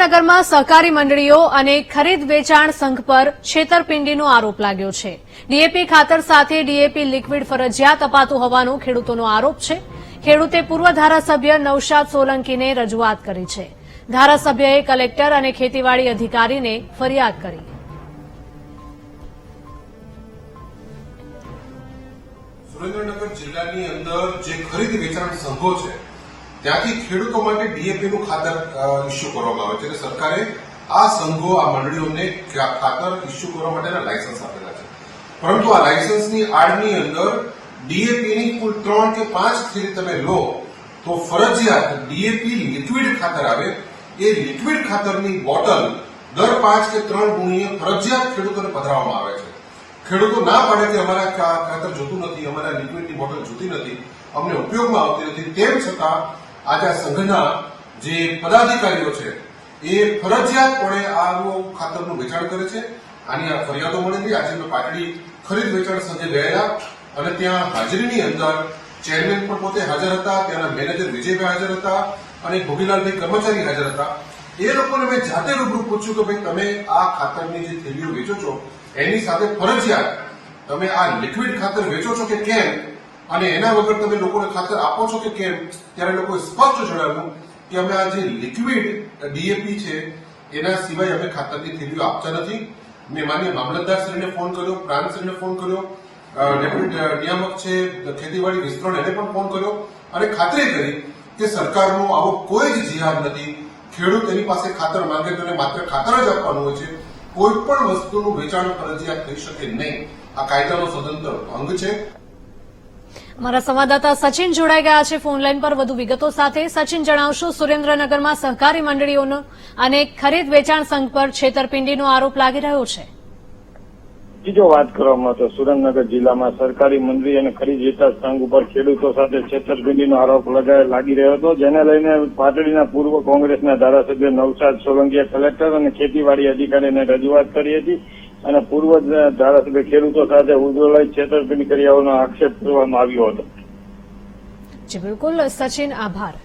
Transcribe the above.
સુરેન્દ્રનગરમાં સહકારી મંડળીઓ અને ખરીદ વેચાણ સંઘ પર છેતરપિંડીનો આરોપ લાગ્યો છે। ડીએપી ખાતર સાથે ડીએપી લિક્વિડ ફરજિયાત અપાતું હોવાનો ખેડૂતોનો આરોપ છે। ખેડૂતે પૂર્વ ધારાસભ્ય નૌશાદ સોલંકીને રજૂઆત કરી છે। ધારાસભ્યએ કલેક્ટર અને ખેતીવાડી અધિકારીને ફરિયાદ કરી। સુરેન્દ્રનગર જિલ્લાની અંદર જે ખરીદ વેચાણ સંઘો છે ત્યાંથી ખેડૂતો માટે ડીએપીનું ખાતર ઇસ્યુ કરવામાં આવે છે અને સરકારે આ સંઘો આ મંડળીઓને ખાતર ઇસ્યુ કરવા માટેના લાયસન્સ આપેલા છે, પરંતુ આ લાયસન્સની આડની અંદર ડીએપીની કુલ 3 કે 5 થેલી તમે લો તો ફરજિયાત ડીએપી લિક્વિડ ખાતર આવે। એ લિક્વિડ ખાતરની બોટલ દર 5 કે 3 ગુણીએ ફરજિયાત ખેડૂતોને પધરાવવામાં આવે છે। ખેડૂતો ના પાડે કે અમારા ખાતર જોતું નથી, અમારા લિક્વિડની બોટલ જોતી નથી, અમને ઉપયોગમાં આવતી નથી, તેમ છતાં આજે આ સંઘના જે પદાધિકારીઓ છે એ ફરજિયાતપણે આવું ખાતરનું વેચાણ કરે છે। આની આ ફરિયાદો મળેલી। આજે મેં પાટડી ખરીદ વેચાણ સંઘે ગયેલા અને ત્યાં હાજરીની અંદર ચેરમેન પણ પોતે હાજર હતા, ત્યાંના મેનેજર વિજયભાઈ હાજર હતા અને ભોગીલાલભાઈ કર્મચારી હાજર હતા। એ લોકોને મેં જાતે રૂબરૂ પૂછ્યું કે ભાઈ તમે આ ખાતરની જે થેલીઓ વેચો છો એની સાથે ફરજિયાત તમે આ લિક્વિડ ખાતર વેચો છો કે કેમ, અને એના વગર તમે લોકોને ખાતર આપો છો કે કેમ? ત્યારે લોકોએ સ્પષ્ટ જણાવ્યું કે અમે આ જે લિક્વિડ ડીએપી છે એના સિવાય અમે ખાતરની થેલીઓ આપતા નથી। મેં માન્ય મામલતદારશ્રીને ફોન કર્યો, પ્રાંતશ્રીને ફોન કર્યો, ડેપ્યુટી નિયામક છે ખેતીવાડી વિસ્તરણ એને પણ ફોન કર્યો અને ખાતરી કરી કે સરકારનો આવો કોઈ જ જિહાદ નથી। ખેડૂત એની પાસે ખાતર માંગે તો એને માત્ર ખાતર જ આપવાનું હોય છે, કોઈ પણ વસ્તુનું વેચાણ ફરજિયાત થઈ શકે નહીં। આ કાયદાનો સદંતર ભંગ છે। અમારા સંવાદદાતા સચિન જોડાઈ ગયા છે ફોનલાઈન પર વધુ વિગતો સાથે। સચિન, જણાવશો, સુરેન્દ્રનગરમાં સહકારી મંડળીઓનો અને ખરીદ વેચાણ સંઘ પર છેતરપિંડીનો આરોપ લાગી રહ્યો છે। જો વાત કરવામાં તો સુરેન્દ્રનગર જિલ્લામાં સરકારી મંડળી અને ખરીદ વેચાણ સંઘ ઉપર ખેડૂતો સાથે છેતરપિંડીનો આરોપ લાગી રહ્યો હતો, જેને લઈને પાટડીના પૂર્વ કોંગ્રેસના ધારાસભ્ય નૌશાદ સોલંકીએ કલેક્ટર અને ખેતીવાડી અધિકારીને રજૂઆત કરી હતી અને પૂર્વ ધારાસભ્ય ખેડૂતો સાથે ઉજ્જવલાઈ છેતરપિંડી કર્યાનો આક્ષેપ કરવામાં આવ્યો હતો। જી બિલકુલ સચિન, આભાર।